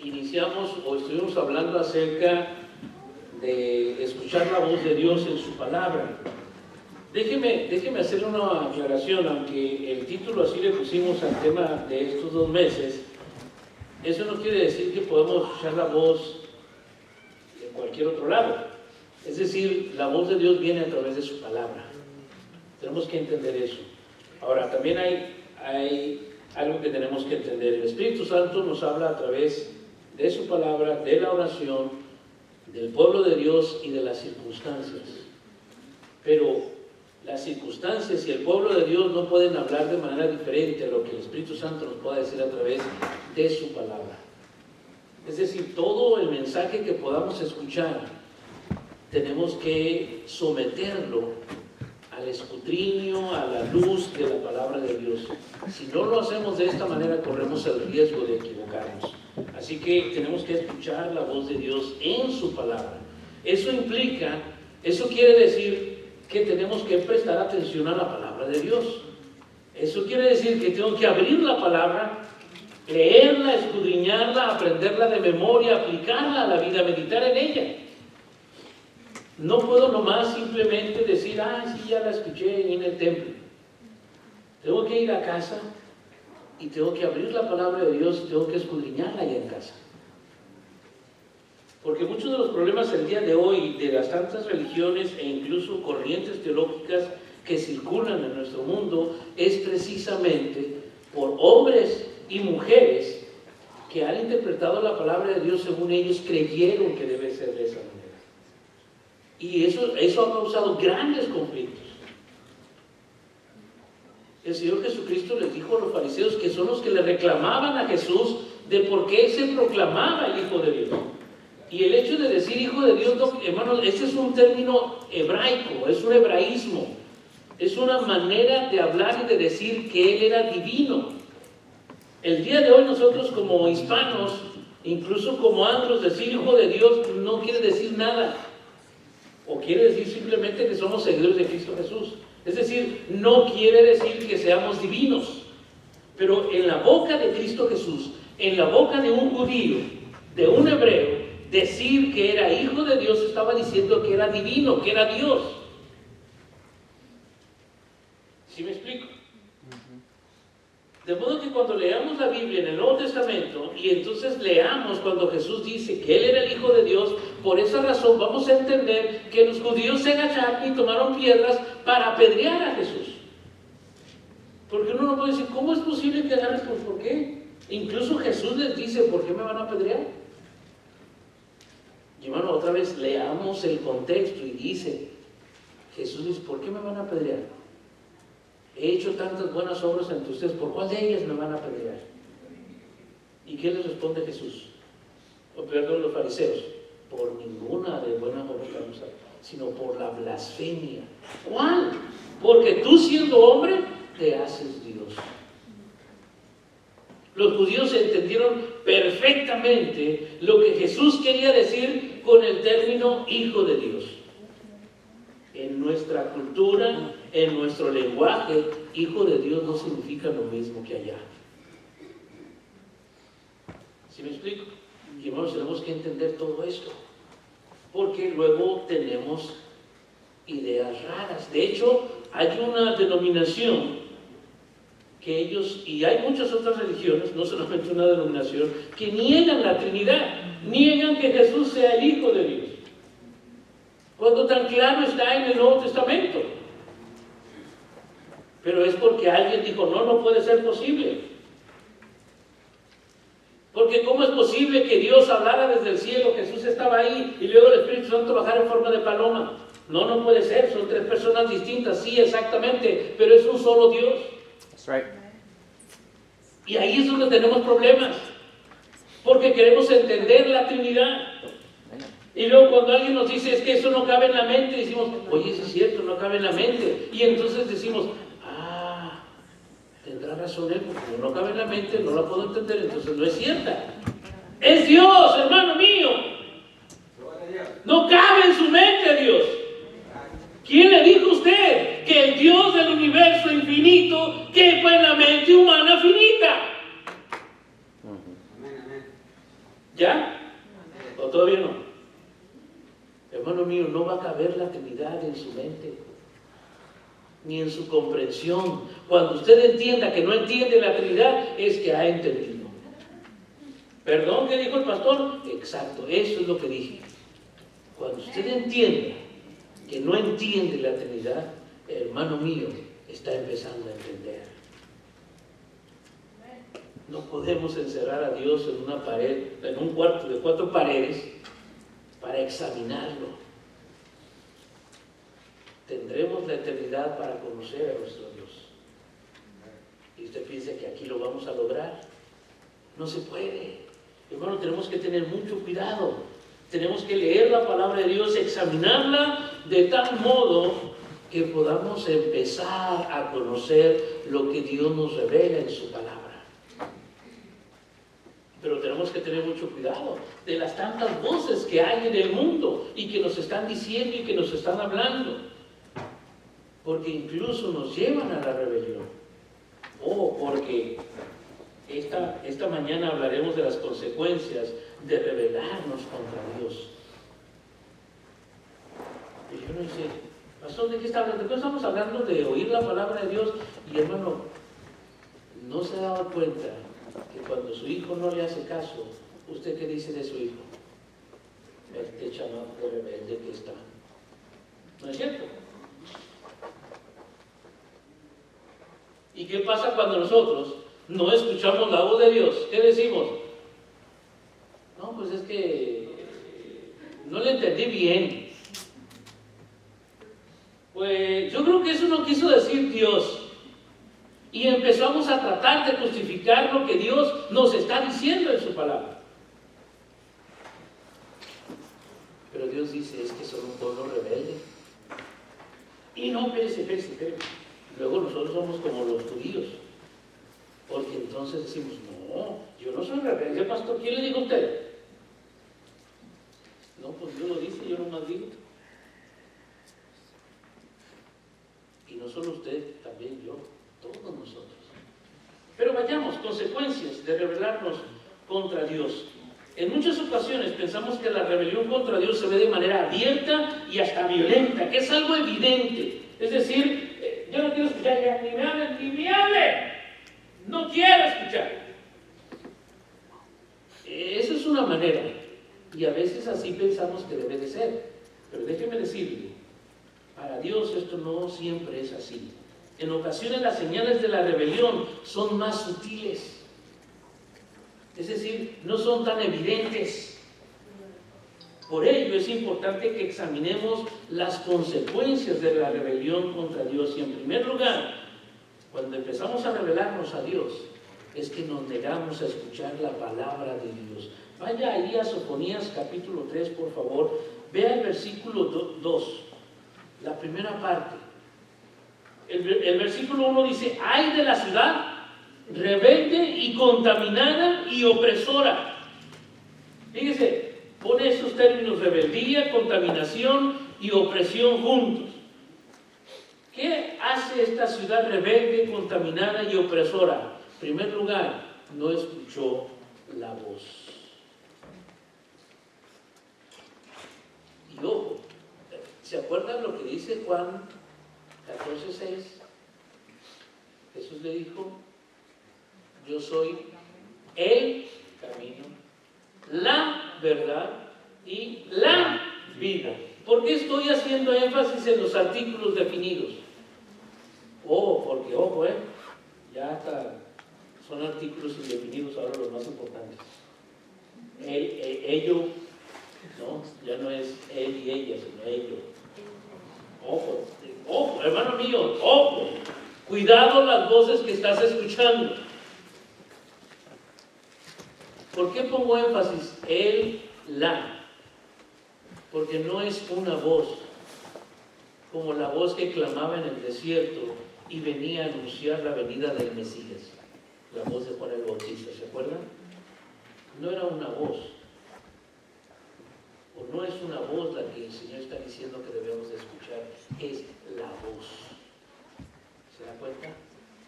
iniciamos o estuvimos hablando acerca de escuchar la voz de Dios en su palabra. Déjeme hacer una aclaración, aunque el título así le pusimos al tema de estos 2 meses, eso no quiere decir que podamos escuchar la voz de cualquier otro lado. Es decir, la voz de Dios viene a través de su palabra. Tenemos que entender eso. Ahora, también hay algo que tenemos que entender. El Espíritu Santo nos habla a través de su palabra, de la oración, del pueblo de Dios y de las circunstancias. Pero las circunstancias y el pueblo de Dios no pueden hablar de manera diferente a lo que el Espíritu Santo nos pueda decir a través de su palabra. Es decir, todo el mensaje que podamos escuchar, tenemos que someterlo al escudriño, a la luz de la palabra de Dios. Si no lo hacemos de esta manera, corremos el riesgo de equivocarnos. Así que tenemos que escuchar la voz de Dios en su palabra. Eso quiere decir que tenemos que prestar atención a la palabra de Dios. Eso quiere decir que tengo que abrir la palabra, leerla, escudriñarla, aprenderla de memoria, aplicarla a la vida, meditar en ella. No puedo nomás simplemente decir, sí, ya la escuché en el templo. Tengo que ir a casa y tengo que abrir la palabra de Dios y tengo que escudriñarla allá en casa. Porque muchos de los problemas el día de hoy de las tantas religiones e incluso corrientes teológicas que circulan en nuestro mundo es precisamente por hombres y mujeres que han interpretado la palabra de Dios según ellos creyeron que debe ser de esa manera. Y eso ha causado grandes conflictos. El Señor Jesucristo les dijo a los fariseos, que son los que le reclamaban a Jesús de por qué Él se proclamaba el Hijo de Dios. Y el hecho de decir Hijo de Dios, hermanos, ese es un término hebraico, es un hebraísmo, es una manera de hablar y de decir que Él era divino. El día de hoy nosotros como hispanos, incluso como anglos, decir Hijo de Dios no quiere decir nada, o quiere decir simplemente que somos seguidores de Cristo Jesús. Es decir, no quiere decir que seamos divinos, pero en la boca de Cristo Jesús, en la boca de un judío, de un hebreo, decir que era hijo de Dios estaba diciendo que era divino, que era Dios. ¿Sí me explico? De modo que cuando leamos la Biblia en el Nuevo Testamento y entonces leamos cuando Jesús dice que Él era el Hijo de Dios, por esa razón vamos a entender que los judíos se agacharon y tomaron piedras para apedrear a Jesús. Porque uno no puede decir, ¿cómo es posible que agarres? Pues, ¿por qué? Incluso Jesús les dice, ¿por qué me van a apedrear? Y hermano, otra vez leamos el contexto y dice, Jesús dice, ¿por qué me van a apedrear? He hecho tantas buenas obras entre ustedes, ¿por cuál de ellas me van a apedrear? ¿Y qué les responde Jesús? Perdón, los fariseos, por ninguna de buenas obras que vamos a hacer, sino por la blasfemia. ¿Cuál? Porque tú siendo hombre, te haces Dios. Los judíos entendieron perfectamente lo que Jesús quería decir con el término Hijo de Dios. En nuestra cultura, en nuestro lenguaje, Hijo de Dios no significa lo mismo que allá. ¿Sí me explico? Y hermanos, tenemos que entender todo esto, porque luego tenemos ideas raras. De hecho, hay una denominación que ellos, y hay muchas otras religiones, no solamente una denominación, que niegan la Trinidad, niegan que Jesús sea el Hijo de Dios, cuando tan claro está en el Nuevo Testamento. Pero es porque alguien dijo, no puede ser posible. Porque ¿cómo es posible que Dios hablara desde el cielo, Jesús estaba ahí, y luego el Espíritu Santo bajara en forma de paloma? No puede ser, son 3 personas distintas, sí, exactamente, pero es un solo Dios. That's right. Y ahí es donde tenemos problemas, porque queremos entender la Trinidad. Y luego cuando alguien nos dice, es que eso no cabe en la mente, decimos, oye, eso es cierto, no cabe en la mente. Y entonces decimos, tendrá razón él, porque no cabe en la mente, no la puedo entender, entonces no es cierta. Es Dios, hermano mío. No cabe en su mente Dios. ¿Quién le dijo a usted que el Dios del universo infinito quepa en la mente humana finita? Ya caber la Trinidad en su mente, ni en su comprensión. Cuando usted entienda que no entiende la Trinidad, es que ha entendido. ¿Perdón? ¿Qué dijo el pastor? Exacto, eso es lo que dije. Cuando usted entienda que no entiende la Trinidad, hermano mío, está empezando a entender. No podemos encerrar a Dios en una pared, en un cuarto de 4 paredes, para examinarlo. Tendremos la eternidad para conocer a nuestro Dios. Y usted piensa que aquí lo vamos a lograr. No se puede. Hermano, tenemos que tener mucho cuidado. Tenemos que leer la palabra de Dios, examinarla de tal modo que podamos empezar a conocer lo que Dios nos revela en su palabra. Pero tenemos que tener mucho cuidado de las tantas voces que hay en el mundo y que nos están diciendo y que nos están hablando, porque incluso nos llevan a la rebelión. Porque esta mañana hablaremos de las consecuencias de rebelarnos contra Dios. Y yo no sé, pastor, ¿de qué está hablando? ¿De qué estamos hablando? De oír la palabra de Dios. Y hermano, ¿no se ha dado cuenta que cuando su hijo no le hace caso, usted qué dice de su hijo? Este chamaco rebelde que está. ¿No es cierto? ¿Y qué pasa cuando nosotros no escuchamos la voz de Dios? ¿Qué decimos? No, pues es que no le entendí bien. Pues yo creo que eso no quiso decir Dios. Y empezamos a tratar de justificar lo que Dios nos está diciendo en su palabra. Pero Dios dice, es que son un pueblo rebelde. Y no, espérese. Luego nosotros somos como los judíos. Porque entonces decimos, no, yo no soy rebelde, pastor. ¿Quién le dijo a usted? No, pues Dios lo dice, yo nomás digo. Y no solo usted, también yo. Todos nosotros. Pero vayamos, consecuencias de rebelarnos contra Dios. En muchas ocasiones pensamos que la rebelión contra Dios se ve de manera abierta y hasta violenta, que es algo evidente. Es decir, yo no quiero escuchar, ya, ni me hable. No quiero escuchar. Esa es una manera. Y a veces así pensamos que debe de ser. Pero déjeme decirle, para Dios esto no siempre es así. En ocasiones las señales de la rebelión son más sutiles, es decir, no son tan evidentes. Por ello es importante que examinemos las consecuencias de la rebelión contra Dios. Y en primer lugar, cuando empezamos a rebelarnos a Dios, es que nos negamos a escuchar la palabra de Dios. Vaya ahí a Sofonías capítulo 3, por favor. Vea el versículo 2, la primera parte. El versículo 1 dice, ay de la ciudad rebelde y contaminada y opresora. Fíjese, pone esos términos, rebeldía, contaminación y opresión juntos. ¿Qué hace esta ciudad rebelde, contaminada y opresora? En primer lugar, no escuchó la voz. Y ojo, ¿se acuerdan lo que dice Juan 14:6? Jesús le dijo, yo soy el camino, la verdad y la vida. ¿Por qué estoy haciendo énfasis en los artículos definidos? Porque, ya hasta son artículos indefinidos ahora los más importantes. Ello, no, ya no es él y ella, sino ello. Ojo, hermano mío, ojo. Cuidado las voces que estás escuchando. ¿Por qué pongo énfasis? El, la. Porque no es una voz como la voz que clamaba en el desierto y venía a anunciar la venida del Mesías. La voz de Juan el Bautista, ¿se acuerdan? No era una voz. O no es una voz la que el Señor está diciendo que debemos de escuchar, es la voz. ¿Se da cuenta?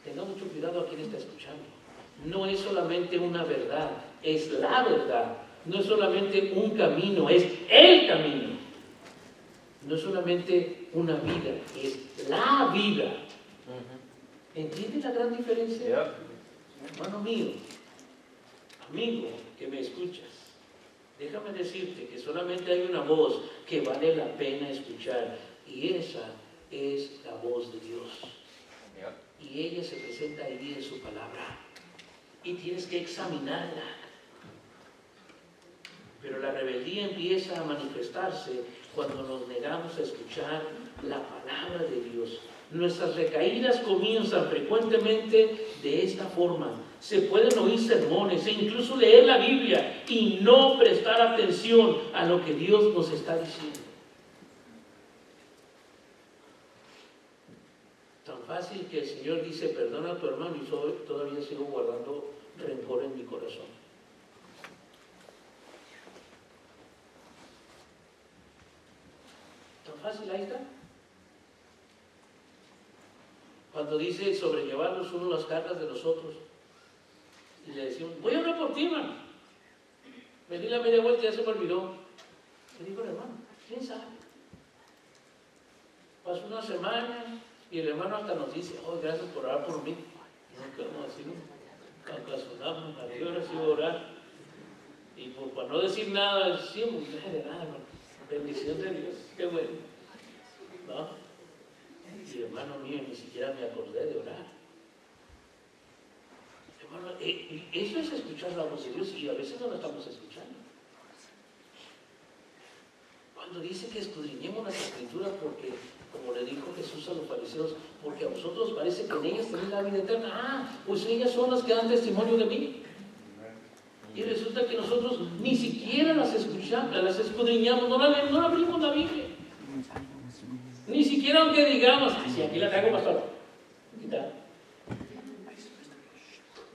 Tenga mucho cuidado a quien está escuchando. No es solamente una verdad, es la verdad. No es solamente un camino, es el camino. No es solamente una vida, es la vida. ¿Entiendes la gran diferencia? Yeah. Hermano mío, amigo que me escuchas, déjame decirte que solamente hay una voz que vale la pena escuchar, y esa es la voz de Dios. Yeah. Y ella se presenta ahí en su palabra. Y tienes que examinarla. Pero la rebeldía empieza a manifestarse cuando nos negamos a escuchar la palabra de Dios. Nuestras recaídas comienzan frecuentemente de esta forma. Se pueden oír sermones e incluso leer la Biblia y no prestar atención a lo que Dios nos está diciendo. Tan fácil que el Señor dice, perdona a tu hermano, y todavía sigo guardando rencor en mi corazón. Tan fácil, ahí está. Cuando dice sobrellevarnos uno las cargas de los otros, y le decimos, voy a orar por ti, hermano. Me di la media vuelta y ya se me olvidó. Le digo al hermano, ¿quién sabe? Pasó una semana y el hermano hasta nos dice, oh, gracias por orar por mí. No, ¿qué vamos a decir? Aunque sonamos, a Dios ha sido orar. Y para no decir nada, decimos, de nada, hermano. Bendición de Dios, qué bueno. ¿No? Y hermano mío, ni siquiera me acordé de orar. Hermano, eso es escuchar la voz de Dios, y a veces no la estamos escuchando. Cuando dice que escudriñemos las escrituras, porque, como le dijo Jesús a los fariseos, porque a vosotros parece que en ellas tenéis la vida eterna. Ah, pues ellas son las que dan testimonio de mí. Y resulta que nosotros ni siquiera las escuchamos, las escudriñamos, no abrimos la Biblia. Ni siquiera aunque digamos, si aquí la traigo, pastor. Aquí está.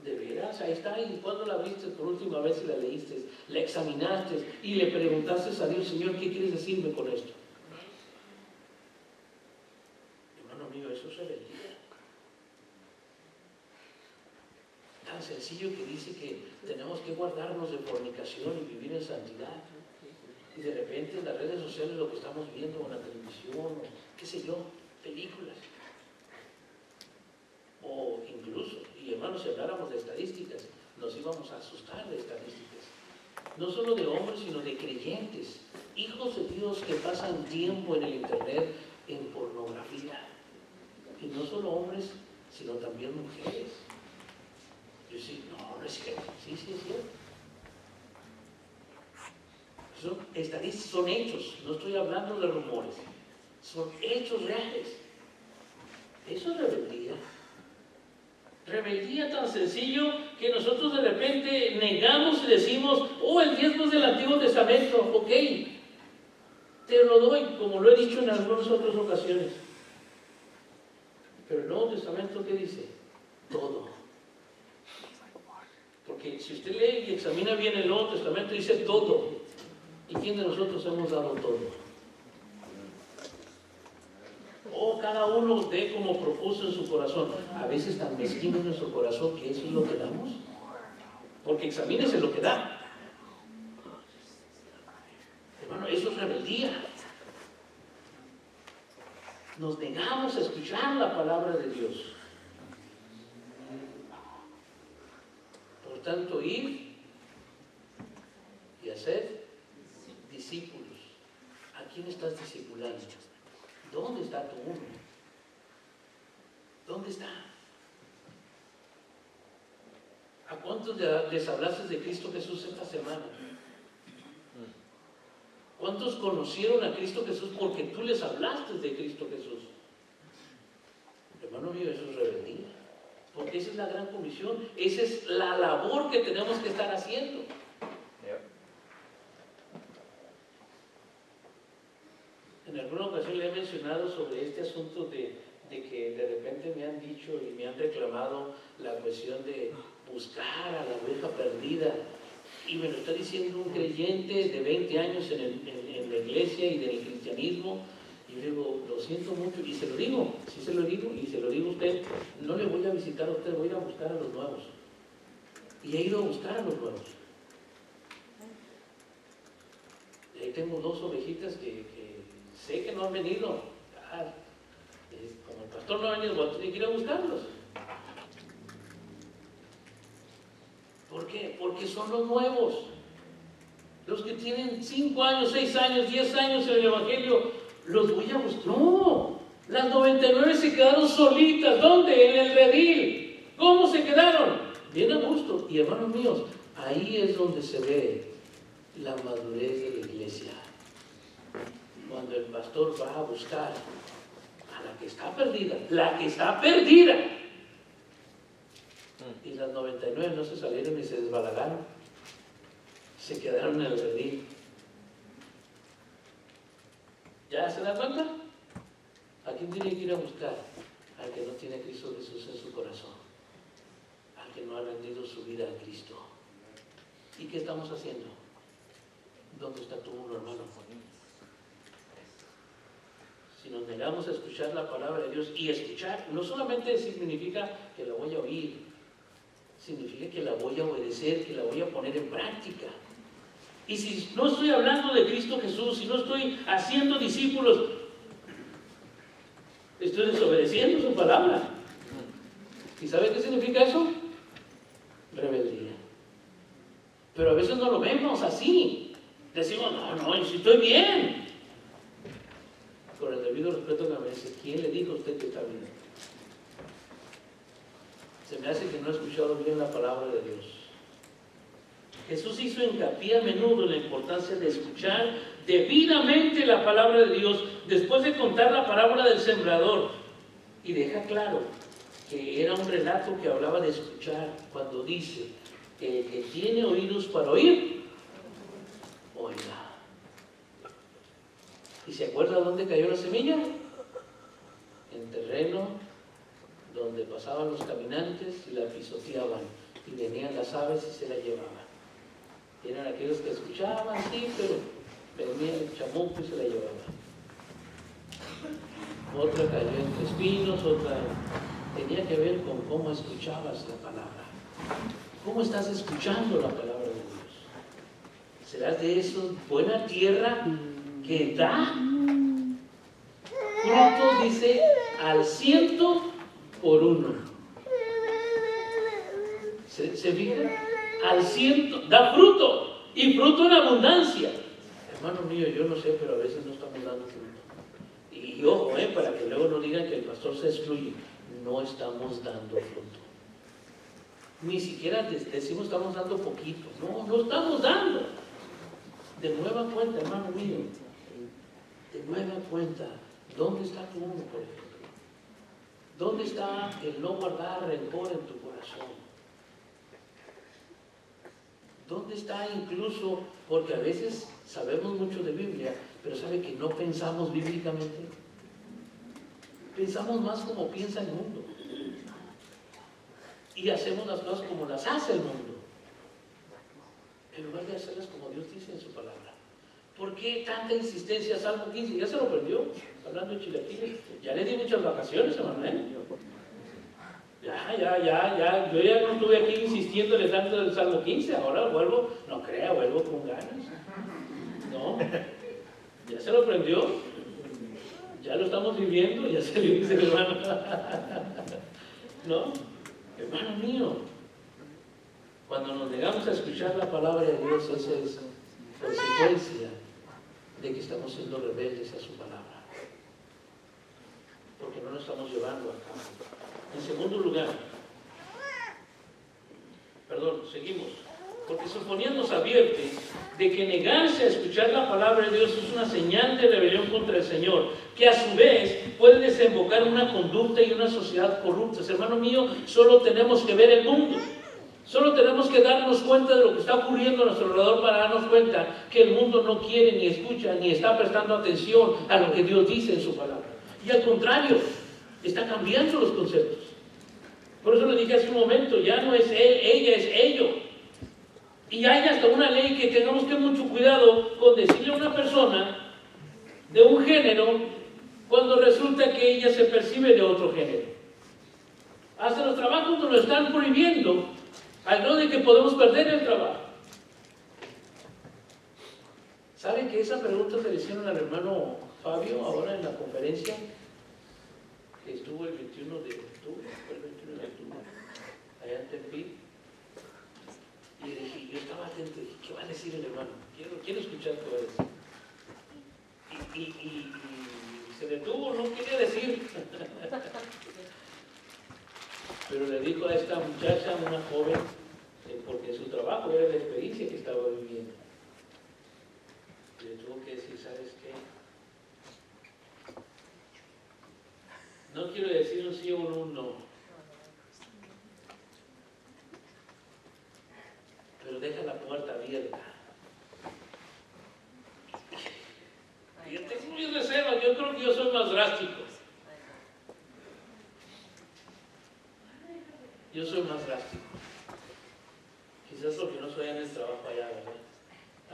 De veras, ahí está. ¿Y cuándo la abriste por última vez y la leíste? La examinaste y le preguntaste a Dios, Señor, ¿qué quieres decirme con esto? Hermano mío, eso es rebeldía. Tan sencillo que dice que tenemos que guardarnos de fornicación y vivir en santidad. Y de repente en las redes sociales lo que estamos viendo, o en la televisión, o qué sé yo, películas. O incluso, y hermanos, si habláramos de estadísticas, nos íbamos a asustar de estadísticas. No solo de hombres, sino de creyentes, hijos de Dios que pasan tiempo en el internet en pornografía. Y no solo hombres, sino también mujeres. Yo sí, no es cierto. Sí, es cierto. Son estadísticas, son hechos, no estoy hablando de rumores, son hechos reales. Eso es rebeldía. Rebeldía tan sencillo que nosotros de repente negamos y decimos, oh, el diezmo es del Antiguo Testamento, ok, te lo doy, como lo he dicho en algunas otras ocasiones. Pero el Nuevo Testamento, ¿qué dice? Todo. Porque si usted lee y examina bien el Nuevo Testamento, dice todo. ¿Y quién de nosotros hemos dado todo? O cada uno dé como propuso en su corazón. A veces tan mezquino en nuestro corazón que eso es lo que damos. Porque examínese lo que da. Hermano, eso es rebeldía. Nos negamos a escuchar la palabra de Dios. Por tanto, ir y hacer discípulos. ¿A quién estás discipulando? ¿Dónde está tu uno? ¿Dónde está? ¿A cuántos les hablaste de Cristo Jesús esta semana? ¿Cuántos conocieron a Cristo Jesús porque tú les hablaste de Cristo Jesús? Hermano mío, eso es rebeldía. Porque esa es la gran comisión, esa es la labor que tenemos que estar haciendo. En alguna ocasión le he mencionado sobre este asunto de que de repente me han dicho y me han reclamado la cuestión de buscar a la oveja perdida. Y me lo está diciendo un creyente de 20 años en la iglesia y del cristianismo. Y yo digo, lo siento mucho, y se lo digo, sí se lo digo, y se lo digo a usted, no le voy a visitar a usted, voy a ir a buscar a los nuevos. Y he ido a buscar a los nuevos. Y ahí tengo 2 ovejitas que sé que no han venido. Como el pastor no ha venido, voy a tener que ir a buscarlos. ¿Por qué? Porque son los nuevos. Los que tienen 5 años, 6 años, 10 años en el Evangelio, los voy a buscar. No, las 99 se quedaron solitas. ¿Dónde? En el redil. ¿Cómo se quedaron? Bien a gusto. Y hermanos míos, ahí es donde se ve la madurez de la iglesia. Cuando el pastor va a buscar a la que está perdida, la que está perdida. Y las 99 no se salieron ni se desbalagaron. Se quedaron en el redil. ¿Ya se da cuenta? ¿A quién tiene que ir a buscar? Al que no tiene a Cristo Jesús en su corazón. Al que no ha rendido su vida a Cristo. ¿Y qué estamos haciendo? ¿Dónde está tu uno, hermano? Si nos negamos a escuchar la palabra de Dios, y escuchar no solamente significa que la voy a oír, significa que la voy a obedecer, que la voy a poner en práctica. Y si no estoy hablando de Cristo Jesús, si no estoy haciendo discípulos, estoy desobedeciendo su palabra. ¿Y sabe qué significa eso? Rebeldía. Pero a veces no lo vemos así. Decimos, no, si estoy bien. Con el debido respeto que me dice, ¿quién le dijo a usted que está bien? Se me hace que no ha escuchado bien la palabra de Dios. Jesús hizo hincapié a menudo en la importancia de escuchar debidamente la palabra de Dios después de contar la parábola del sembrador. Y deja claro que era un relato que hablaba de escuchar cuando dice que el que tiene oídos para oír, oiga. ¿Y se acuerda dónde cayó la semilla? En terreno donde pasaban los caminantes y la pisoteaban, y venían las aves y se la llevaban. Eran aquellos que escuchaban, sí, pero venía el chamuco y se la llevaba. Otra cayó entre espinos, otra tenía que ver con cómo escuchabas la palabra. ¿Cómo estás escuchando la palabra de Dios? ¿Serás de esos buena tierra que da fruto, dice, al 100 por 1? ¿Se fijan? Al 100, da fruto, y fruto en abundancia. Hermano mío, yo no sé, pero a veces no estamos dando fruto. Y ojo, para que luego no digan que el pastor se excluye, no estamos dando fruto. Ni siquiera decimos estamos dando poquito, no estamos dando. De nueva cuenta, hermano mío, de nueva cuenta, ¿dónde está tu uno, por ejemplo? ¿Dónde está el no guardar rencor en tu corazón? ¿Dónde está incluso, porque a veces sabemos mucho de Biblia, pero sabe que no pensamos bíblicamente? Pensamos más como piensa el mundo. Y hacemos las cosas como las hace el mundo, en lugar de hacerlas como Dios dice en su palabra. ¿Por qué tanta insistencia? Salmo 15, ya se lo perdió, hablando de chilaquiles. Ya le di muchas vacaciones, hermano. Ya, yo ya no estuve aquí insistiéndole tanto del Salmo 15, ahora vuelvo, no crea, vuelvo con ganas. No, ya se lo aprendió, ya lo estamos viviendo, ya se lo dice el hermano. No, hermano mío, cuando nos negamos a escuchar la palabra de Dios, esa es consecuencia de que estamos siendo rebeldes a su palabra, porque no lo estamos llevando a cabo. En segundo lugar, seguimos, porque Sofonías nos advierte de que negarse a escuchar la palabra de Dios es una señal de rebelión contra el Señor, que a su vez puede desembocar en una conducta y una sociedad corruptas. Hermano mío, solo tenemos que ver el mundo, solo tenemos que darnos cuenta de lo que está ocurriendo a nuestro alrededor para darnos cuenta que el mundo no quiere, ni escucha, ni está prestando atención a lo que Dios dice en su palabra. Y al contrario, está cambiando los conceptos. Por eso le dije hace un momento, ya no es él, ella, es ello. Y hay hasta una ley que tengamos que tener mucho cuidado con decirle a una persona de un género cuando resulta que ella se percibe de otro género. Hasta los trabajos nos lo están prohibiendo, al grado de que podemos perder el trabajo. ¿Sabe que esa pregunta se le hicieron al hermano Fabio ahora en la conferencia que estuvo el 21 de octubre, fue el 21 de octubre, allá en Tepic. Y dije, yo estaba atento, dije, ¿qué va a decir el hermano? Quiero escuchar qué va a decir. Y se detuvo, no quería decir. Pero le dijo a esta muchacha, una joven, porque su trabajo era la experiencia que estaba viviendo. Le tuvo que decir, ¿sabes qué? No quiero decir un sí o un no, pero deja la puerta abierta. Y yo tengo mis reservas, yo creo que yo soy más drástico. Yo soy más drástico. Quizás porque no soy en el trabajo allá, ¿verdad?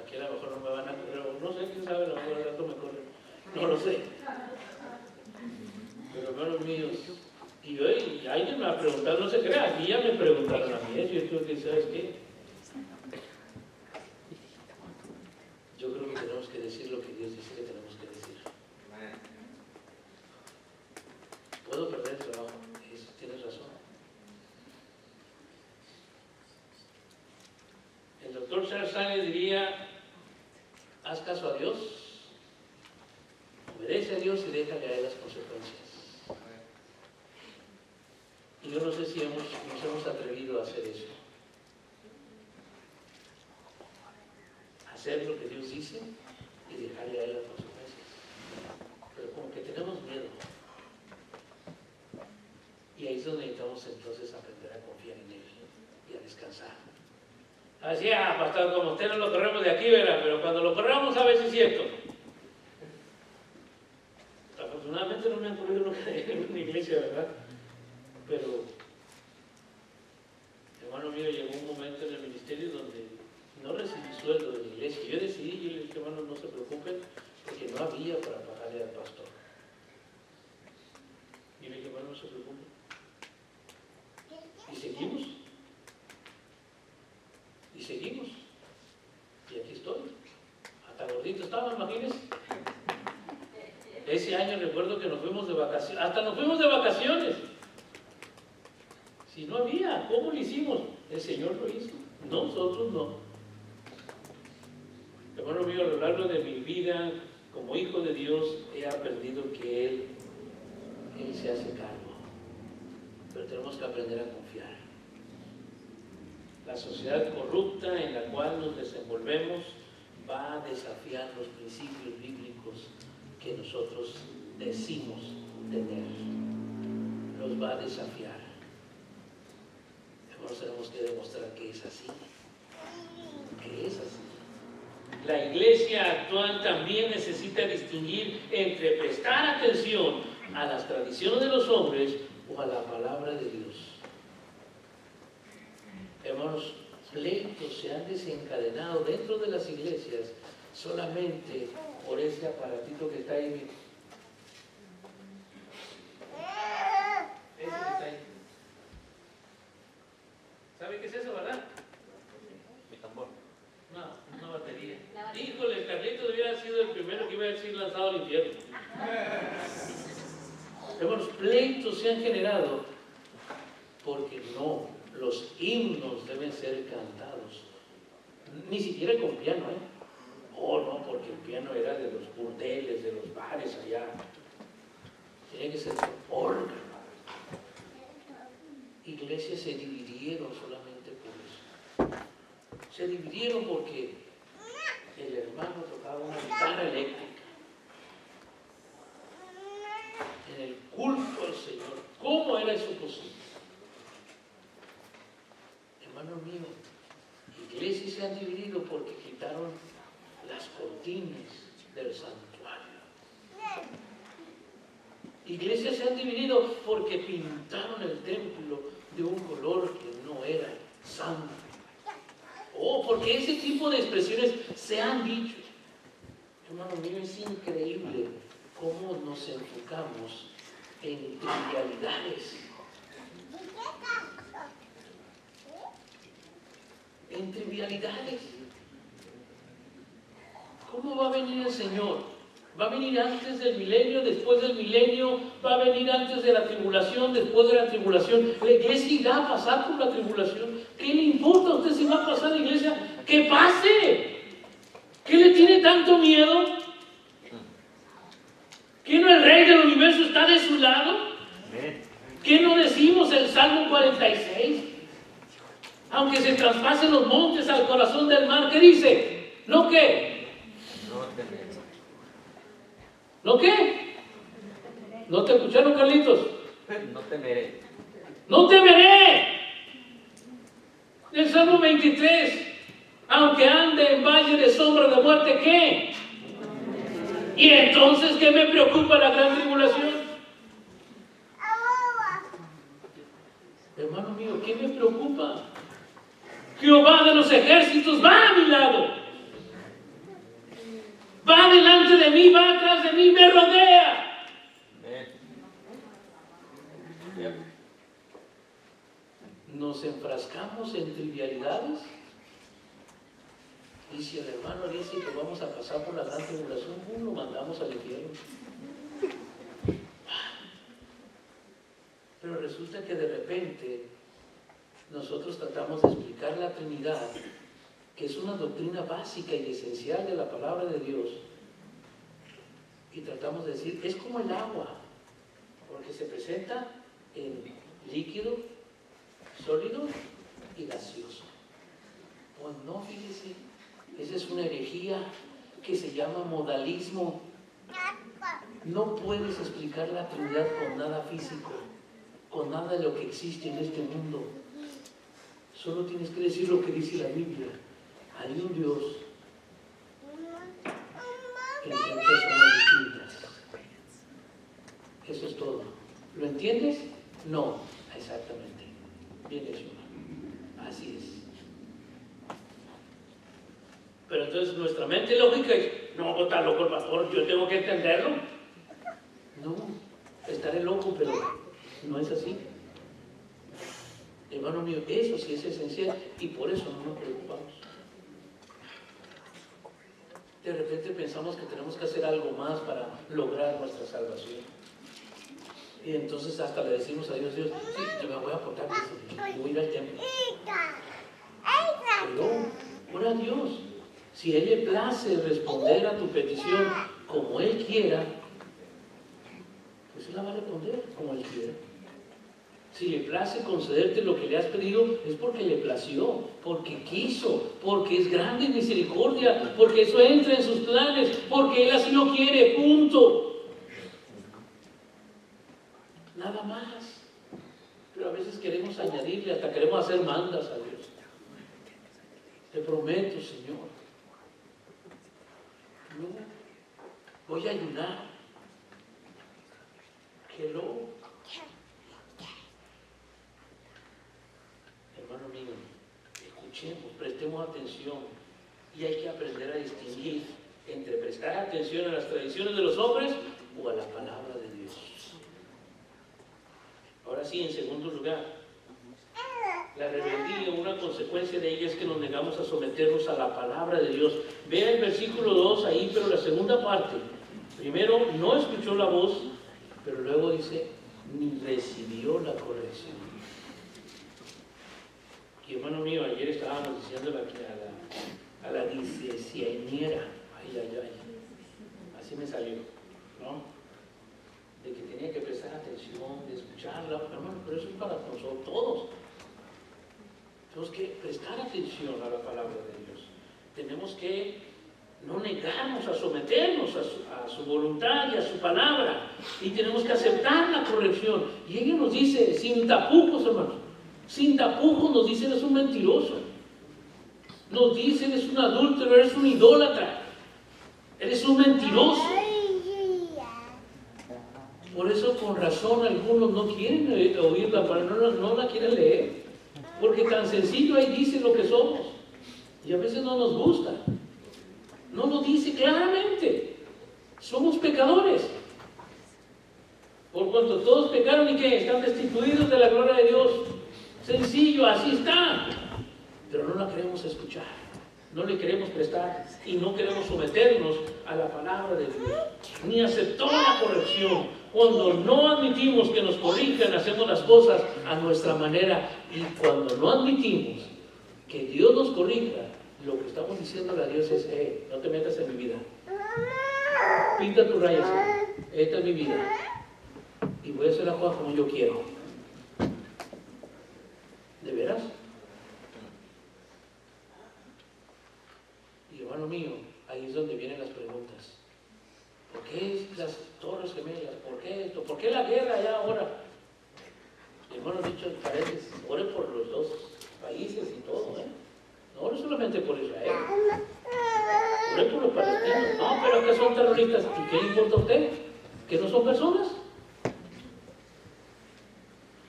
Aquí a lo mejor no me van a correr, o no sé, quién sabe, a lo mejor al rato me corren. No lo sé. Pero hermanos míos, y hoy alguien me ha preguntado, no se crea, aquí ya me preguntaron a mí eso, yo creo que, ¿sabes qué? Yo creo que tenemos que decir lo que Dios dice que tenemos que decir. Puedo perder el trabajo, tienes razón. El doctor Charles Stanley diría, haz caso a Dios, obedece a Dios y déjale a Él las consecuencias. Y yo no sé si nos hemos atrevido a hacer eso. Hacer lo que Dios dice y dejarle a Él las consecuencias. Pero como que tenemos miedo. Y ahí es donde necesitamos entonces aprender a confiar en Él y a descansar. Así, pastor, como usted no lo corremos de aquí, ¿verdad? Pero cuando lo corremos a veces es cierto. Afortunadamente no me han corrido nunca en una iglesia, ¿verdad? Pero, hermano mío, llegó un momento en el ministerio donde no recibí sueldo de la iglesia. Yo decidí, yo le dije, hermano, no se preocupen, porque no había para pagarle al pastor. Y le dije, hermano, no se preocupen. Y seguimos. Y seguimos. Y aquí estoy. Hasta gordito estaba, imagínense. Ese año recuerdo que nos fuimos de vacaciones. Hasta nos fuimos de vacaciones. Si no había, ¿cómo lo hicimos? El Señor lo hizo. Nosotros no. Hermano mío, a lo largo de mi vida, como hijo de Dios, he aprendido que Él se hace cargo. Pero tenemos que aprender a confiar. La sociedad corrupta en la cual nos desenvolvemos va a desafiar los principios bíblicos que nosotros decimos tener. Los va a desafiar. Hermanos, tenemos que demostrar que es así. Que es así. La iglesia actual también necesita distinguir entre prestar atención a las tradiciones de los hombres o a la palabra de Dios. Hermanos, pleitos se han desencadenado dentro de las iglesias solamente por ese aparatito que está ahí. Ese que está ahí. ¿Sabe qué es eso, verdad? Mi tambor. No, una batería. Híjole, Carlitos hubiera sido el primero que iba a ser lanzado al infierno. Hermanos, pleitos se han generado porque no, los himnos deben ser cantados. Ni siquiera con piano, Oh, no, porque el piano era de los burdeles, de los bares allá. Tenía que ser con órgano. Iglesias se dividieron solamente por eso. Se dividieron porque el hermano tocaba una guitarra eléctrica. En el culto al Señor. ¿Cómo era eso posible? Hermano mío, iglesias se han dividido porque quitaron las cortinas del santuario. Iglesias se han dividido porque pintaron el templo de un color que no era santo. Porque ese tipo de expresiones se han dicho. Hermano mío, es increíble cómo nos enfocamos en trivialidades. En trivialidades. ¿Cómo va a venir el Señor Va a venir antes del milenio, después del milenio, va a venir antes de la tribulación, después de la tribulación. La iglesia irá a pasar por la tribulación. ¿Qué le importa a usted si va a pasar la iglesia? ¡Que pase! ¿Qué le tiene tanto miedo? ¿Que no el Rey del universo está de su lado? ¿Qué no decimos el Salmo 46? Aunque se traspasen los montes al corazón del mar, ¿qué dice? ¿No qué? ¿No qué? ¿No te escucharon, Carlitos? No temeré. ¡No temeré! El Salmo 23. Aunque ande en valle de sombra de muerte, ¿qué? ¿Y entonces qué me preocupa la gran tribulación? Hermano mío, ¿qué me preocupa? Jehová de los ejércitos va a mi lado. Va delante de mí, va atrás de mí, me rodea. Nos enfrascamos en trivialidades. Y si el hermano dice que vamos a pasar por la gran tribulación, lo mandamos al infierno. Pero resulta que de repente nosotros tratamos de explicar la Trinidad, que es una doctrina básica y esencial de la palabra de Dios, y tratamos de decir, es como el agua, porque se presenta en líquido, sólido y gaseoso. Pues no, fíjese, esa es una herejía que se llama modalismo. No puedes explicar la Trinidad con nada físico, con nada de lo que existe en este mundo. Solo tienes que decir lo que dice la Biblia. Hay un Dios en tres personas distintas. Eso es todo. ¿Lo entiendes? No, exactamente. Bien hecho. Así es. Pero entonces nuestra mente lógica es, no, está loco el pastor, yo tengo que entenderlo. No, estaré loco, pero no es así. Hermano mío, eso sí es esencial y por eso no nos preocupamos. De repente pensamos que tenemos que hacer algo más para lograr nuestra salvación. Y entonces hasta le decimos a Dios, Dios, sí, yo me voy a portar bien, voy a ir al templo. Pero, ora a Dios, si Él le place responder a tu petición como Él quiera, pues Él la va a responder como Él quiera. Si le place concederte lo que le has pedido, es porque le plació, porque quiso, porque es grande en misericordia, porque eso entra en sus planes, porque Él así lo quiere, punto. Nada más. Pero a veces queremos añadirle, hasta queremos hacer mandas a Dios. Te prometo, Señor, no, voy a ayunar. Que lo... Hermano mío, escuchemos, prestemos atención y hay que aprender a distinguir entre prestar atención a las tradiciones de los hombres o a la palabra de Dios. Ahora sí, en segundo lugar, la rebeldía, una consecuencia de ella es que nos negamos a someternos a la palabra de Dios. Vea el versículo 2 ahí, pero la segunda parte. Primero, no escuchó la voz, pero luego dice, ni recibió la corrección. Y hermano mío, ayer estábamos diciendo a la diecieniera, así me salió, ¿no? De que tenía que prestar atención, de escucharla, hermano, pero eso es para nosotros todos. Tenemos que prestar atención a la palabra de Dios. Tenemos que no negarnos a someternos a su voluntad y a su palabra. Y tenemos que aceptar la corrección. Y ella nos dice, sin tapujos, hermanos, sin tapujos nos dice, eres un mentiroso. Nos dice, eres un adúltero, eres un idólatra. Eres un mentiroso. Por eso, con razón, algunos no quieren oír la palabra, no la quieren leer. Porque tan sencillo ahí dice lo que somos. Y a veces no nos gusta. No nos dice claramente. Somos pecadores. Por cuanto todos pecaron y que están destituidos de la gloria de Dios. Sencillo, así está. Pero no la queremos escuchar. no le queremos prestar y no queremos someternos a la palabra de Dios, ni aceptar la corrección. Cuando no admitimos que nos corrijan, hacemos las cosas a nuestra manera, y cuando no admitimos que Dios nos corrija, lo que estamos diciendo a Dios es: no te metas en mi vida, pinta tus rayas, esta es mi vida y voy a hacer las cosas como yo quiero. ¿De veras? Y hermano mío, ahí es donde vienen las preguntas. ¿Por qué las Torres Gemelas? ¿Por qué esto? ¿Por qué la guerra allá ahora? Y hermano, dicho pareces, ore por los dos países y todo, no ore solamente por Israel, ore por los palestinos. No, pero que son terroristas. ¿Y qué le importa a usted? ¿Que no son personas?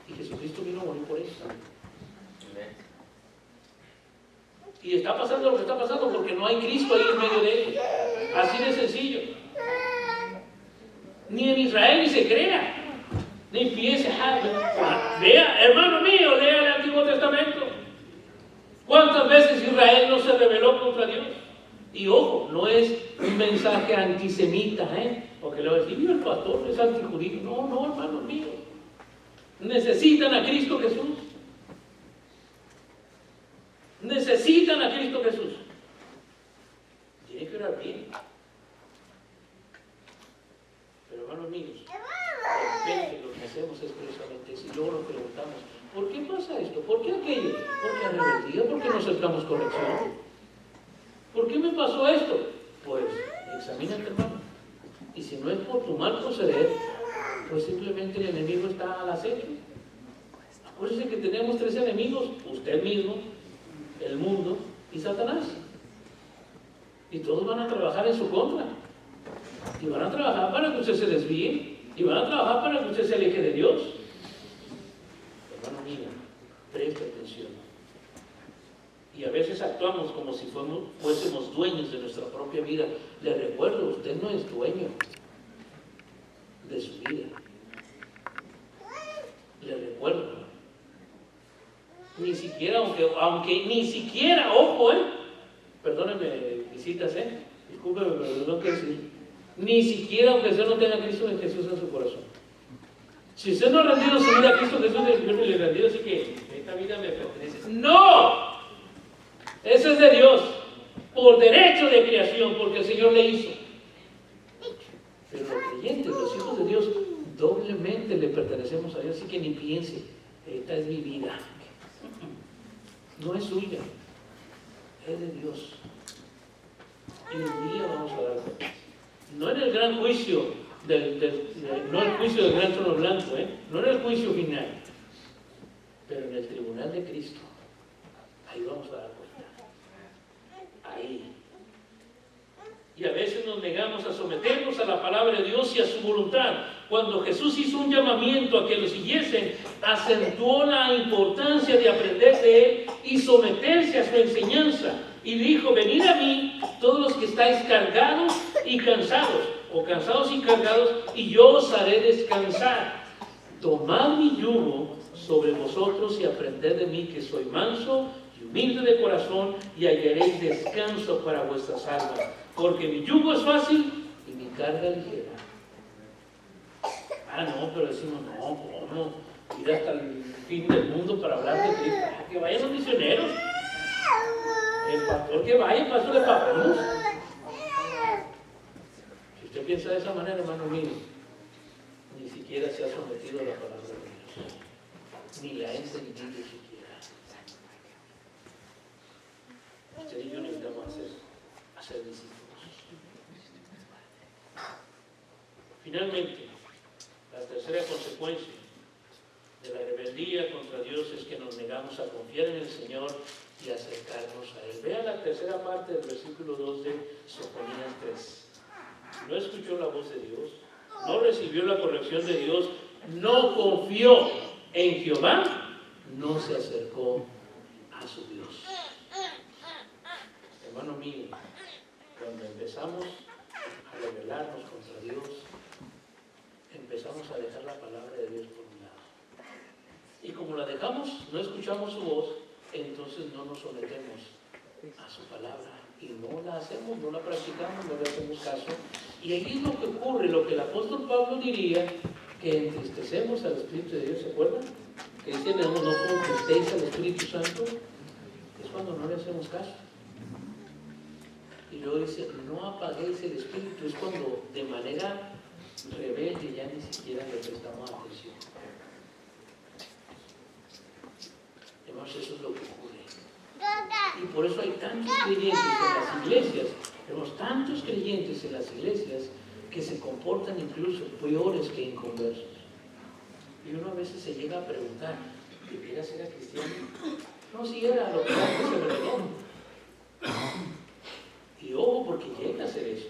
Y Jesucristo vino a morir por eso. Y está pasando lo que está pasando porque no hay Cristo ahí en medio de ellos. Así de sencillo. Ni en Israel ni se crea, ni piense. Vea, hermano mío, lea el Antiguo Testamento. ¿Cuántas veces Israel no se rebeló contra Dios? Y ojo, no es un mensaje antisemita, porque le voy a decir: el pastor es antijudío. No, no, hermano mío. Necesitan a Cristo Jesús. Necesitan a Cristo Jesús. Tiene que orar bien. Pero hermanos míos, de repente lo que hacemos es precisamente si luego nos preguntamos: ¿por qué pasa esto? ¿Por qué aquello? ¿Por qué rebeldía? ¿Por qué no aceptamos corrección? ¿Por qué me pasó esto? Pues examínate, hermano. Y si no es por tu mal proceder, pues simplemente el enemigo está al acecho. Acuérdense que tenemos 3 enemigos: usted mismo, el mundo y Satanás. Y todos van a trabajar en su contra. Y van a trabajar para que usted se desvíe. Y van a trabajar para que usted se aleje de Dios. Hermano mío, preste atención. Y a veces actuamos como si fuésemos dueños de nuestra propia vida. Le recuerdo, usted no es dueño de su vida. Le recuerdo. Ni siquiera, aunque ni siquiera, ojo, perdónenme, visitas, discúlpeme, pero no tengo que decir. Ni siquiera aunque usted no tenga a Cristo en Jesús en su corazón. Si usted no ha rendido su vida a Cristo Jesús, yo no le he rendido, así que esta vida me pertenece. ¡No! Eso es de Dios, por derecho de creación, porque el Señor le hizo. Pero los creyentes, los hijos de Dios, doblemente le pertenecemos a Dios, así que ni piense: esta es mi vida. No es suya, es de Dios. Y un día vamos a dar cuenta. No en el gran juicio, no el juicio del gran trono blanco, no en el juicio final, pero en el tribunal de Cristo. Ahí vamos a dar cuenta. Ahí. Y a veces nos negamos a someternos a la palabra de Dios y a su voluntad. Cuando Jesús hizo un llamamiento a que lo siguiesen, acentuó la importancia de aprender de Él y someterse a su enseñanza. Y dijo: venid a mí, todos los que estáis cargados y cansados, o cansados y cargados, y yo os haré descansar. Tomad mi yugo sobre vosotros y aprended de mí, que soy manso y humilde de corazón, y hallaréis descanso para vuestras almas. Porque mi yugo es fácil y mi carga ligera. No, pero decimos: no, ¿cómo? Ir hasta el fin del mundo para hablar de Cristo. Que vayan los misioneros. El pastor que vaya, para eso le pagamos. Si usted piensa de esa manera, hermano mío, ni siquiera se ha sometido a la palabra de Dios. Ni la ha entendido siquiera. Usted y yo necesitamos hacer discípulos. Finalmente, la tercera consecuencia de la rebeldía contra Dios es que nos negamos a confiar en el Señor y acercarnos a Él. Vean la tercera parte del versículo 2 de Sofonías 3. No escuchó la voz de Dios, no recibió la corrección de Dios, no confió en Jehová, no se acercó a su Dios. Hermano mío, cuando empezamos a rebelarnos contra Dios, empezamos a dejar la palabra de Dios por un lado. Y como la dejamos, no escuchamos su voz, entonces no nos sometemos a su palabra y no la hacemos, no la practicamos, no le hacemos caso. Y ahí es lo que ocurre, lo que el apóstol Pablo diría, que entristecemos al Espíritu de Dios, ¿se acuerdan? Que dice, no contristéis al Espíritu Santo, es cuando no le hacemos caso. Y luego dice, no apaguéis el Espíritu, es cuando de manera rebelde ya ni siquiera le prestamos atención. Además, eso es lo que ocurre. Y por eso hay tantos creyentes en las iglesias, tenemos tantos creyentes en las iglesias que se comportan incluso peores que inconversos. Y uno a veces se llega a preguntar, ¿debiera ser cristiano? No, si era, lo que antes se reveló. Y ojo, porque llega a ser eso.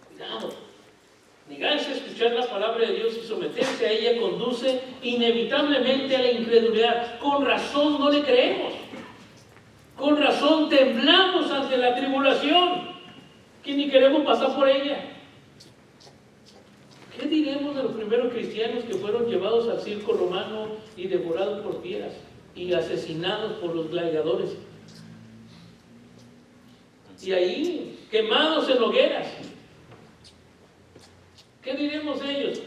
Cuidado. Negarse a escuchar la palabra de Dios y someterse a ella conduce inevitablemente a la incredulidad. Con razón no le creemos. Con razón temblamos ante la tribulación, que ni queremos pasar por ella. ¿Qué diremos de los primeros cristianos que fueron llevados al circo romano y devorados por fieras y asesinados por los gladiadores? Y ahí, quemados en hogueras. ¿Qué diremos de ellos?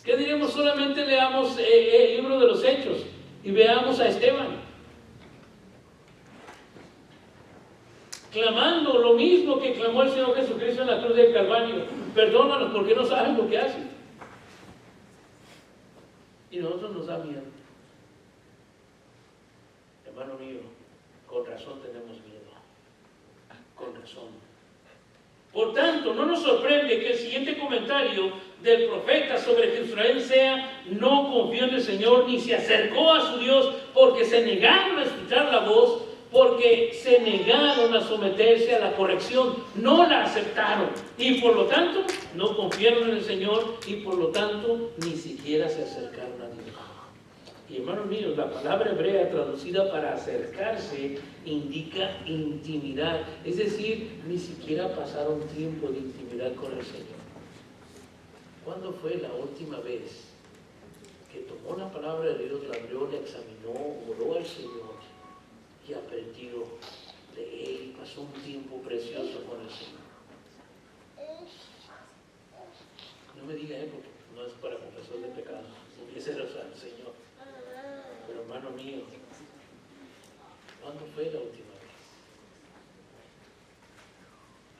¿Qué diremos? Solamente leamos el libro de los Hechos y veamos a Esteban clamando lo mismo que clamó el Señor Jesucristo en la cruz del Calvario: perdónanos porque no saben lo que hacen. Y a nosotros nos da miedo. Hermano mío, con razón tenemos miedo. Con razón. Por tanto, no nos sorprende que el siguiente comentario del profeta sobre Jerusalén sea: no confió en el Señor ni se acercó a su Dios, porque se negaron a escuchar la voz, porque se negaron a someterse a la corrección, no la aceptaron y por lo tanto no confiaron en el Señor y por lo tanto ni siquiera se acercaron a Dios. Y hermanos míos, la palabra hebrea traducida para acercarse indica intimidad, es decir, ni siquiera pasaron tiempo de intimidad con el Señor. ¿Cuándo fue la última vez que tomó la palabra de Dios, la abrió, la examinó, oró al Señor y aprendió de Él y pasó un tiempo precioso con el Señor? No me diga porque no es para confesor de pecados, empiece a rezar al Señor. Pero hermano mío, ¿cuándo fue la última vez?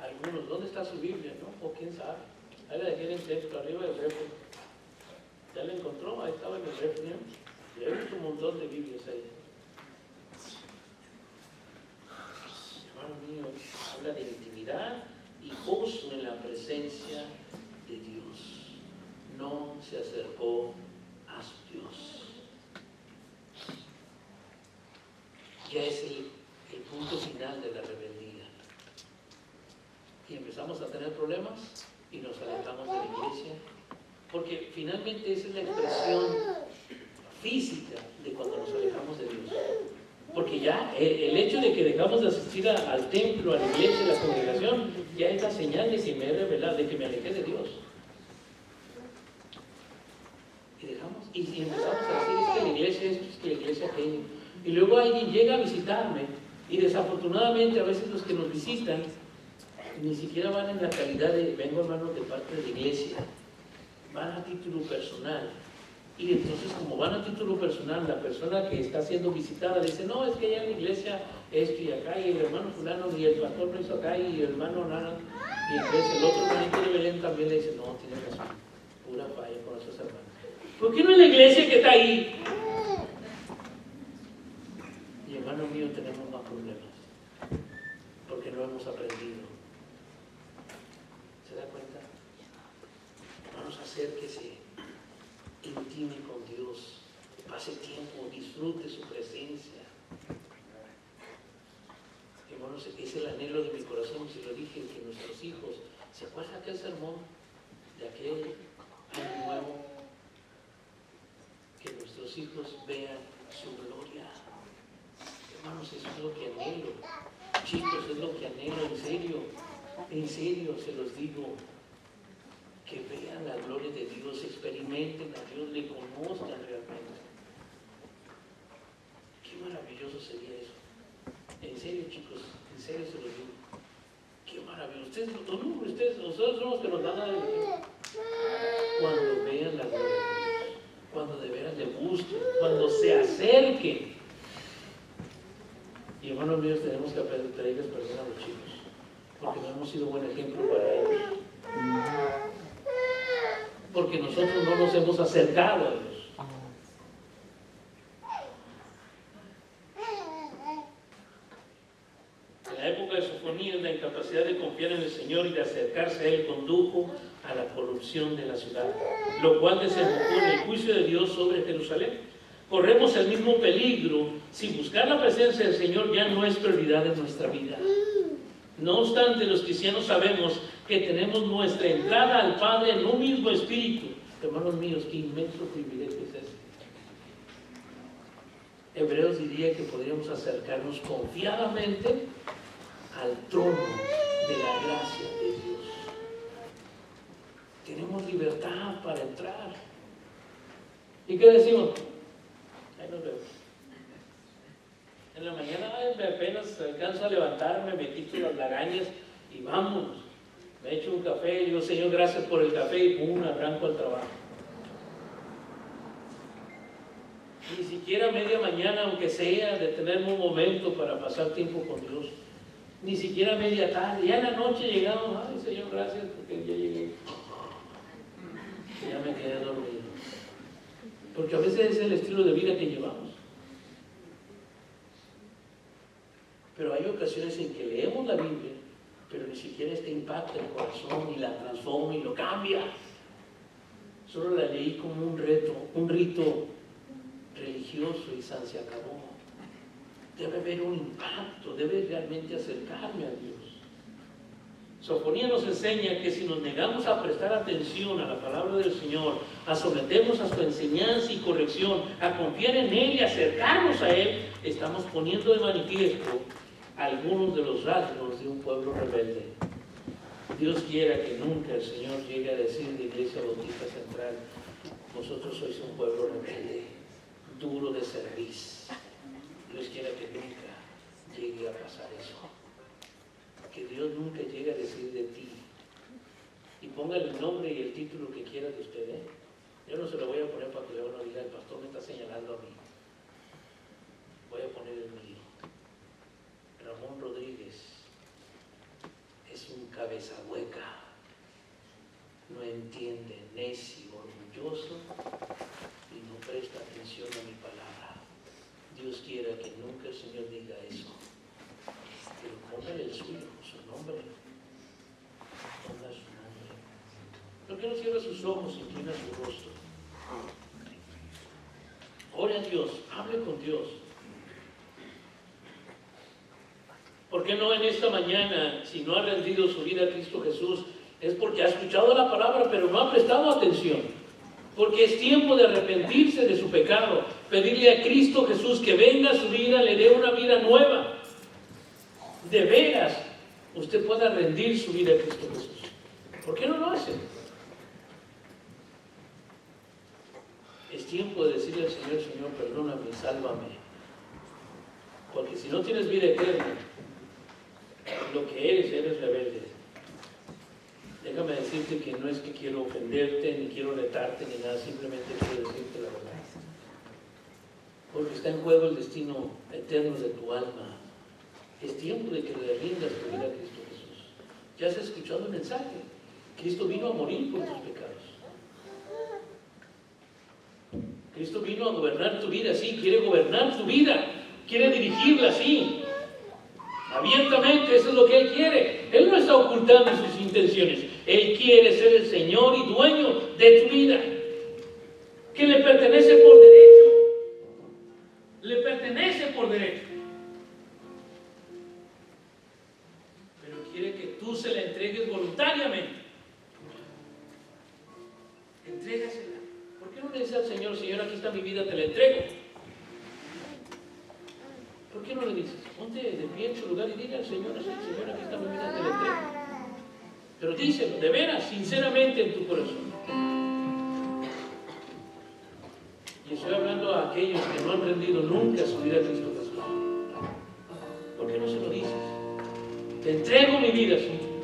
Algunos, ¿dónde está su Biblia? No, o quién sabe. Ahí la dejé en el texto, arriba del refri. ¿Ya la encontró? Ahí estaba en el refri. Y he visto un montón de Biblias ahí. Hermano mío, habla de intimidad y gozo en la presencia de Dios. No se acercó a su Dios. Ya es el punto final de la rebeldía. Y empezamos a tener problemas y nos alejamos de la iglesia, porque finalmente esa es la expresión física de cuando nos alejamos de Dios. Porque ya el hecho de que dejamos de asistir al templo, a la iglesia, a la congregación, ya es la señal de que me he revelado, de que me alejé de Dios. Y dejamos, y empezamos a decir: es que la iglesia esto, es que la iglesia aquello. Y luego alguien llega a visitarme y desafortunadamente a veces los que nos visitan ni siquiera van en la calidad de vengo hermano de parte de la iglesia, van a título personal. Y entonces, como van a título personal, la persona que está siendo visitada dice: no, es que allá en la iglesia esto y acá, y el hermano fulano y el pastor lo hizo acá, y el hermano nada. Y entonces el otro hermanito de Belén también le dice: no, tiene razón, pura falla con esos hermanos. ¿Por qué no es la iglesia que está ahí? Y hermano mío, tenemos más problemas porque no hemos aprendido. ¿Se da cuenta? Hermanos, acérquese, intime con Dios, pase tiempo, disfrute su presencia. Hermanos, es el anhelo de mi corazón, se lo dije, que nuestros hijos, ¿se acuerdan de aquel sermón de aquel año nuevo? Que nuestros hijos vean su gloria. Hermanos, eso es lo que anhelo. Chicos, es lo que anhelo, en serio se los digo. Que vean la gloria de Dios, experimenten a Dios, le conozcan realmente. Qué maravilloso sería eso. Nosotros somos los que nos dan la alegría. Cuando vean la gloria de Dios, cuando de veras le busquen, cuando se acerquen. Y hermanos míos, tenemos que pedirles perdón a los chicos, porque no hemos sido buen ejemplo para ellos. Porque nosotros no nos hemos acercado a Dios. En la época de Sofonías, la incapacidad de confiar en el Señor y de acercarse a Él condujo a la corrupción de la ciudad, lo cual desembocó en el juicio de Dios sobre Jerusalén. Corremos el mismo peligro si buscar la presencia del Señor ya no es prioridad en nuestra vida. No obstante, los cristianos sabemos que tenemos nuestra entrada al Padre en un mismo espíritu. Hermanos míos, qué inmenso privilegio es ese. Hebreos diría que podríamos acercarnos confiadamente al trono de la gracia de Dios. Tenemos libertad para entrar. ¿Y qué decimos? Ahí nos vemos. En la mañana apenas alcanzo a levantarme, me quito las lagañas y vámonos. Me echo un café y digo, Señor, gracias por el café, y pum, arranco al trabajo. Ni siquiera media mañana, aunque sea, detenerme un momento para pasar tiempo con Dios. Ni siquiera media tarde. Ya en la noche llegamos, ay Señor, gracias porque ya llegué. Ya me quedé dormido. Porque a veces es el estilo de vida que llevamos. Pero hay ocasiones en que leemos la Biblia, pero ni siquiera este impacta el corazón y la transforma y lo cambia. Solo la leí como un rito religioso y se acabó. Debe haber un impacto, debe realmente acercarme a Dios. Sofonía nos enseña que si nos negamos a prestar atención a la palabra del Señor, a someternos a su enseñanza y corrección, a confiar en Él y acercarnos a Él, estamos poniendo de manifiesto algunos de los rasgos de un pueblo rebelde. Dios quiera que nunca el Señor llegue a decir de Iglesia Bautista Central, vosotros sois un pueblo rebelde, duro de cerviz. Dios quiera que nunca llegue a pasar eso. Que Dios nunca llegue a decir de ti. Y póngale el nombre y el título que quiera de usted, ¿eh? Yo no se lo voy a poner para que luego no diga, el pastor me está señalando a mí. Voy a poner el mío. Ramón Rodríguez es un cabeza hueca. No entiende, necio, orgulloso y no presta atención a mi palabra. Dios quiera que nunca el Señor diga eso. Pero póngale el suyo, su nombre. Ponga su nombre. ¿Por qué no cierra sus ojos y inclina su rostro? Ore a Dios, hable con Dios. ¿Por qué no en esta mañana, si no ha rendido su vida a Cristo Jesús, es porque ha escuchado la palabra pero no ha prestado atención? Porque es tiempo de arrepentirse de su pecado, pedirle a Cristo Jesús que venga a su vida, le dé una vida nueva. De veras, usted pueda rendir su vida a Cristo Jesús. ¿Por qué no lo hace? Es tiempo de decirle al Señor, Señor, perdóname, sálvame. Porque si no tienes vida eterna, lo que eres rebelde. Déjame decirte que no es que quiero ofenderte, ni quiero retarte, ni nada, simplemente quiero decirte la verdad. Porque está en juego el destino eterno de tu alma. Es tiempo de que le rindas tu vida a Cristo Jesús. Ya has escuchado el mensaje. Cristo vino a morir por tus pecados. Cristo vino a gobernar tu vida, sí, quiere gobernar tu vida, quiere dirigirla, sí. Abiertamente, eso es lo que Él quiere. Él no está ocultando sus intenciones. Él quiere ser el Señor y dueño de tu vida, que le pertenece por derecho. Le pertenece por derecho. Pero quiere que tú se la entregues voluntariamente. Entrégasela. ¿Por qué no le dices al Señor, Señor, aquí está mi vida, te la entrego? ¿Por qué no le dices? Ponte de pie en su lugar y dile al Señor, Señor, aquí está mi vida, te la entrego. Pero díselo, de veras, sinceramente en tu corazón. Y estoy hablando a aquellos que no han rendido nunca su vida a Cristo Jesús. ¿Por qué no se lo dices? Te entrego mi vida, Señor.